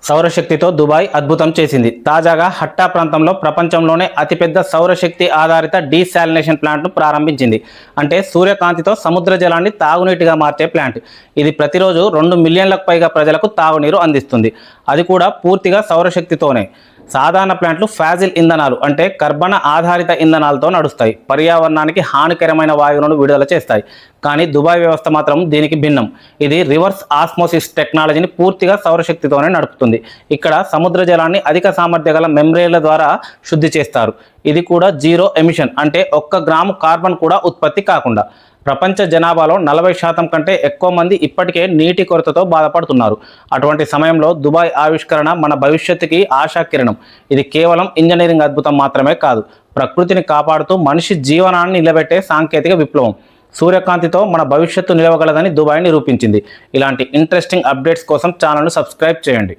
సౌరశక్తితో Dubai అద్భుతం చేసింది. తాజాగా హట్టా ప్రాంతంలో ప్రపంచంలోనే అతిపెద్ద సౌరశక్తి ఆధారిత డీశాలినేషన్ ప్లాంట్ను ప్రారంభించింది. అంటే సూర్యకాంతితో సముద్ర జలాన్ని తాగునీటిగా మార్చే ప్లాంట్. ఇది ప్రతిరోజు 2 మిలియన్లకు పైగా ప్రజలకు తాగునీరు అందిస్తుంది. అది కూడా పూర్తిగా సౌరశక్తితోనే. సాధారణ ప్లాంట్లు ఫాజిల్ ఇంధనాలు అంటే కర్బన ఆధారిత ఇంధనాలతో నడుస్తాయి. పర్యావరణానికి హానికరమైన వాయువులను విడుదల చేస్తాయి. కానీ దుబాయ్ వ్యవస్థ మాత్రం దీనికి భిన్నం. ఇది రివర్స్ ఆస్మోసిస్ టెక్నాలజీని పూర్తిగా సౌరశక్తితోనే నడుపుతుంది. ఇక్కడ సముద్ర జలాన్ని అధిక సామర్థ్య గల మెమ్బ్రేన్ల ద్వారా శుద్ధి చేస్తారు. ఇది కూడా జీరో ఎమిషన్ అంటే 1 గ్రాము కార్బన్ కూడా ఉత్పత్తి కాకుండా. ప్రపంచ జనాభాలో 40% కంటే ఎక్కువ మంది ఇప్పటికే నీటి కొరతతో బాధపడుతున్నారు. అటువంటి సమయంలో దుబాయ్ ఆవిష్కరణ మన భవిష్యత్తుకి ఆశాకిరణం. ఇది కేవలం ఇంజనీరింగ్ అద్భుతం మాత్రమే కాదు, ప్రకృతిని కాపాడుతూ మనిషి జీవనాన్ని నిలబెట్టే సాంకేతిక విప్లవం. సూర్యకాంతితో మన భవిష్యత్తు నిలవగలదని దుబాయ్ నిరూపించింది. ఇలాంటి ఇంట్రెస్టింగ్ అప్డేట్స్ కోసం ఛానల్ను సబ్స్క్రైబ్ చేయండి.